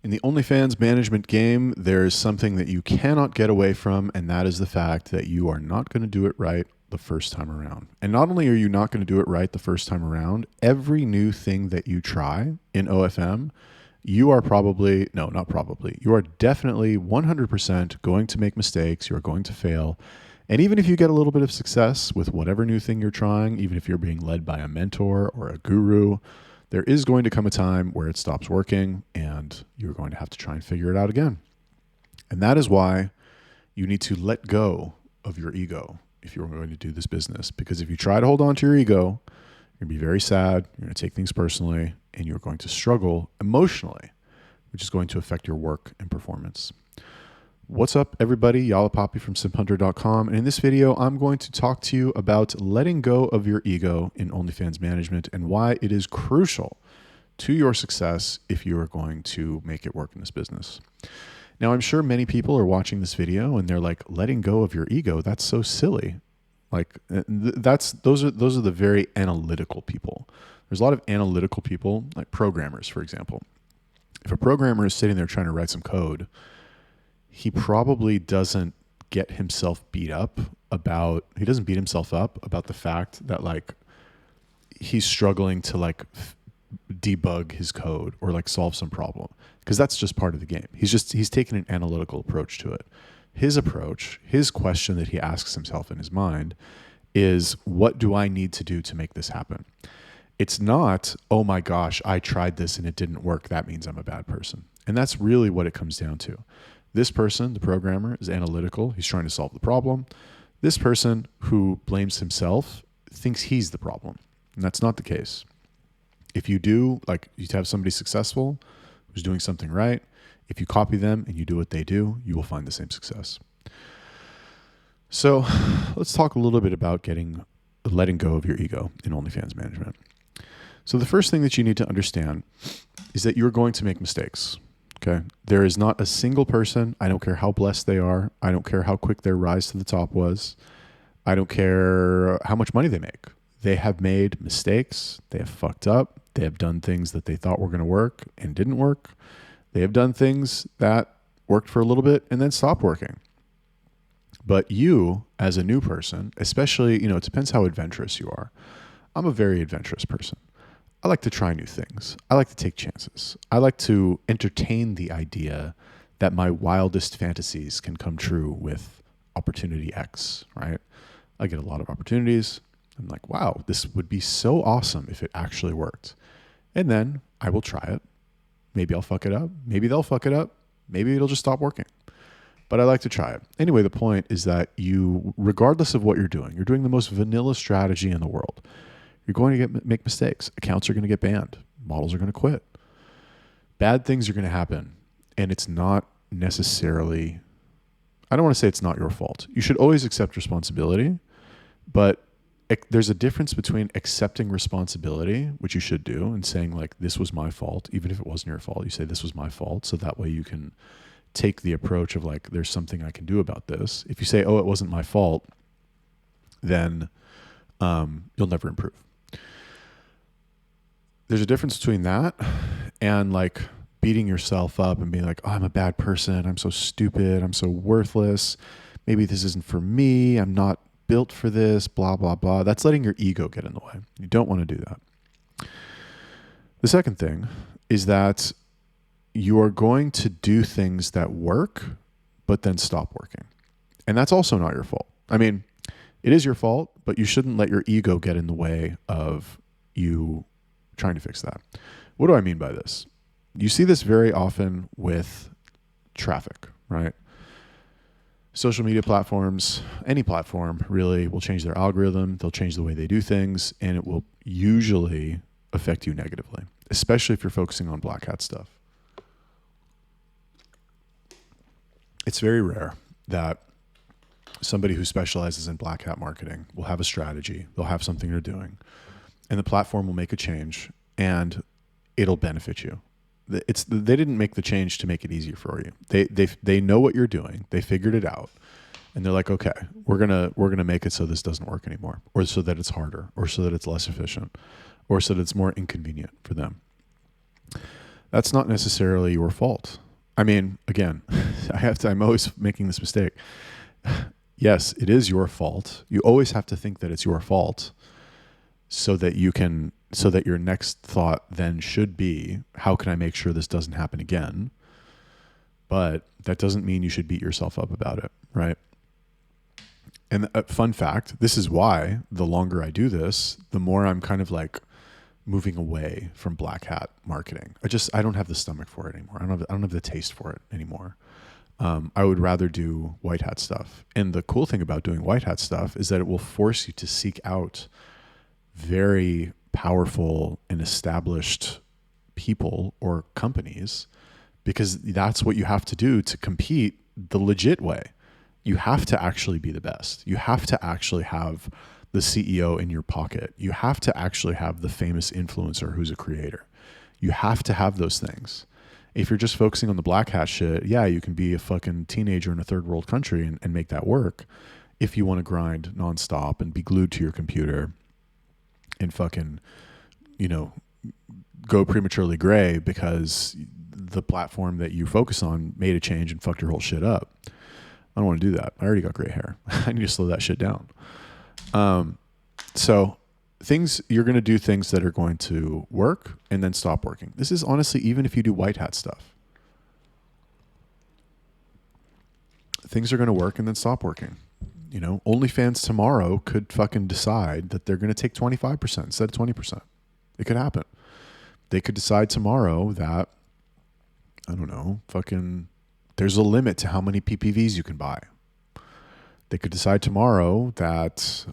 In the OnlyFans management game, there is something that you cannot get away from, and that is the fact that you are not going to do it right the first time around. And not only are you not going to do it right the first time around, every new thing that you try in OFM, you are probably, no, not probably, you are definitely 100% going to make mistakes. You are going to fail. And even if you get a little bit of success with whatever new thing you're trying, even if you're being led by a mentor or a guru, there is going to come a time where it stops working and you're going to have to try and figure it out again. And that is why you need to let go of your ego if you're going to do this business. Because if you try to hold on to your ego, you're going to be very sad, you're going to take things personally, and you're going to struggle emotionally, which is going to affect your work and performance. What's up, everybody? Yala Poppy from simphunter.com. And in this video, I'm going to talk to you about letting go of your ego in OnlyFans management and why it is crucial to your success if you are going to make it work in this business. Now, I'm sure many people are watching this video and they're like, letting go of your ego, that's so silly. Like those are the very analytical people. There's a lot of analytical people, like programmers, for example. If a programmer is sitting there trying to write some code, he probably doesn't get himself beat up about, he doesn't beat himself up about the fact that like he's struggling to like debug his code or like solve some problem, because that's just part of the game. He's taken an analytical approach to it. His approach, his question that he asks himself in his mind is, what do I need to do to make this happen? It's not, oh my gosh, I tried this and it didn't work, that means I'm a bad person. And that's really what it comes down to. This person, the programmer, is analytical. He's trying to solve the problem. This person who blames himself thinks he's the problem. And that's not the case. If you do, like you have somebody successful who's doing something right, if you copy them and you do what they do, you will find the same success. So let's talk a little bit about letting go of your ego in OnlyFans management. So the first thing that you need to understand is that you're going to make mistakes. Okay. There is not a single person, I don't care how blessed they are, I don't care how quick their rise to the top was, I don't care how much money they make. They have made mistakes, they have fucked up, they have done things that they thought were going to work and didn't work. They have done things that worked for a little bit and then stopped working. But you, as a new person, especially, it depends how adventurous you are. I'm a very adventurous person. I like to try new things. I like to take chances. I like to entertain the idea that my wildest fantasies can come true with opportunity X, right? I get a lot of opportunities. I'm like, wow, this would be so awesome if it actually worked. And then I will try it. Maybe I'll fuck it up. Maybe they'll fuck it up. Maybe it'll just stop working. But I like to try it. Anyway, the point is that you, regardless of what you're doing the most vanilla strategy in the world. You're going to make mistakes. Accounts are going to get banned. Models are going to quit. Bad things are going to happen. And it's not necessarily, I don't want to say it's not your fault. You should always accept responsibility, but there's a difference between accepting responsibility, which you should do, and saying like, this was my fault. Even if it wasn't your fault, you say this was my fault. So that way you can take the approach of like, there's something I can do about this. If you say, oh, it wasn't my fault, then you'll never improve. There's a difference between that and like beating yourself up and being like, oh, I'm a bad person. I'm so stupid. I'm so worthless. Maybe this isn't for me. I'm not built for this, blah, blah, blah. That's letting your ego get in the way. You don't want to do that. The second thing is that you are going to do things that work, but then stop working. And that's also not your fault. I mean, it is your fault, but you shouldn't let your ego get in the way of you trying to fix that. What do I mean by this? You see this very often with traffic, right? Social media platforms, any platform really, will change their algorithm. They'll change the way they do things, and it will usually affect you negatively, especially if you're focusing on black hat stuff. It's very rare that somebody who specializes in black hat marketing will have a strategy. They'll have something they're doing, and the platform will make a change and it'll benefit you. They didn't make the change to make it easier for you. They know what you're doing. They figured it out, and they're like, okay, we're gonna make it so this doesn't work anymore, or so that it's harder, or so that it's less efficient, or so that it's more inconvenient for them. That's not necessarily your fault. I mean, again, I'm always making this mistake. Yes, it is your fault. You always have to think that it's your fault so that your next thought then should be, how can I make sure this doesn't happen again? But that doesn't mean you should beat yourself up about it, right? And a fun fact, this is why the longer I do this, the more I'm kind of like moving away from black hat marketing. I don't have the stomach for it anymore. I don't have the taste for it anymore. I would rather do white hat stuff. And the cool thing about doing white hat stuff is that it will force you to seek out very powerful and established people or companies, because that's what you have to do to compete the legit way. You have to actually be the best. You have to actually have the CEO in your pocket. You have to actually have the famous influencer who's a creator. You have to have those things. If you're just focusing on the black hat shit, yeah, you can be a fucking teenager in a third world country and make that work if you want to grind nonstop and be glued to your computer and fucking, go prematurely gray because the platform that you focus on made a change and fucked your whole shit up. I don't want to do that. I already got gray hair. I need to slow that shit down. So you're going to do things that are going to work and then stop working. This is honestly, even if you do white hat stuff, things are going to work and then stop working. OnlyFans tomorrow could fucking decide that they're going to take 25% instead of 20%. It could happen. They could decide tomorrow that, I don't know, fucking there's a limit to how many PPVs you can buy. They could decide tomorrow that,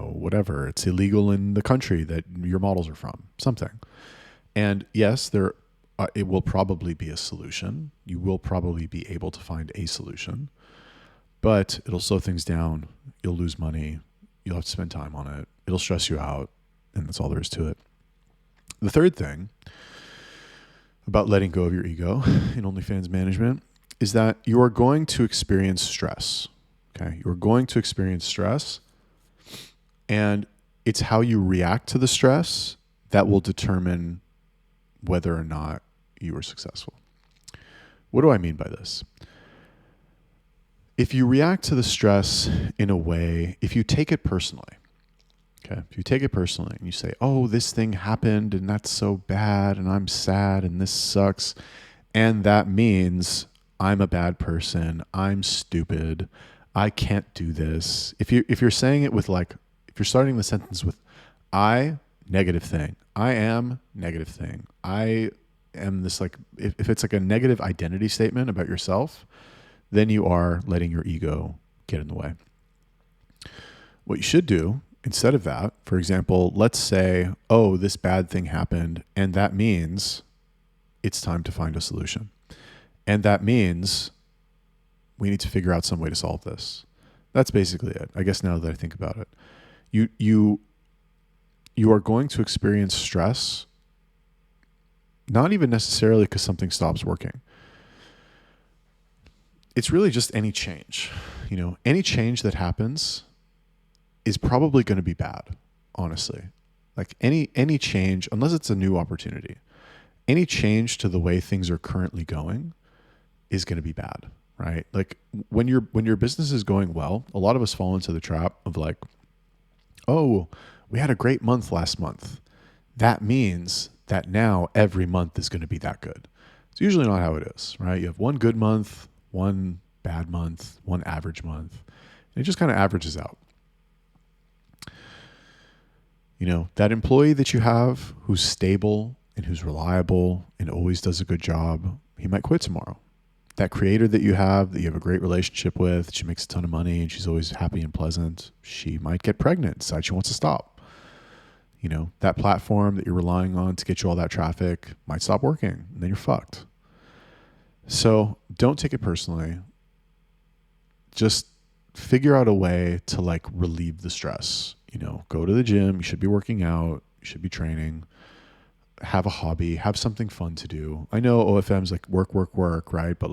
whatever, it's illegal in the country that your models are from, something. And yes, it will probably be a solution. You will probably be able to find a solution, but it'll slow things down. You'll lose money. You'll have to spend time on it. It'll stress you out. And that's all there is to it. The third thing about letting go of your ego in OnlyFans management is that you are going to experience stress. Okay. You're going to experience stress, and it's how you react to the stress that will determine whether or not you are successful. What do I mean by this? If you react to the stress in a way, if you take it personally, okay, if you take it personally and you say, oh, this thing happened and that's so bad and I'm sad and this sucks, and that means I'm a bad person, I'm stupid, I can't do this. If you're saying it with if you're starting the sentence with I, negative thing, I am, negative thing, I am this, if it's like a negative identity statement about yourself, then you are letting your ego get in the way. What you should do instead of that, for example, let's say, oh, this bad thing happened, and that means it's time to find a solution. And that means we need to figure out some way to solve this. That's basically it. I guess now that I think about it, you are going to experience stress, not even necessarily because something stops working. It's really just any change. Any change that happens is probably going to be bad, honestly. Like any change, unless it's a new opportunity, any change to the way things are currently going is going to be bad, right? Like when your business is going well, a lot of us fall into the trap of oh, we had a great month last month. That means that now every month is going to be that good. It's usually not how it is, right? You have one good month, one bad month, one average month, and it just kind of averages out. That employee that you have who's stable and who's reliable and always does a good job, he might quit tomorrow. That creator that you have a great relationship with, she makes a ton of money and she's always happy and pleasant, she might get pregnant, decide she wants to stop. That platform that you're relying on to get you all that traffic might stop working, and then you're fucked. So don't take it personally. Just figure out a way to relieve the stress. Go to the gym. You should be working out. You should be training. Have a hobby. Have something fun to do. I know OFM's work, right? But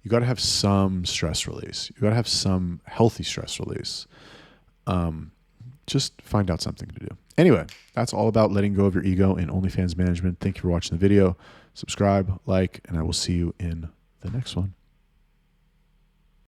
you got to have some stress release. You got to have some healthy stress release. Just find out something to do. Anyway, that's all about letting go of your ego in OnlyFans management. Thank you for watching the video. Subscribe, like, and I will see you in the next one.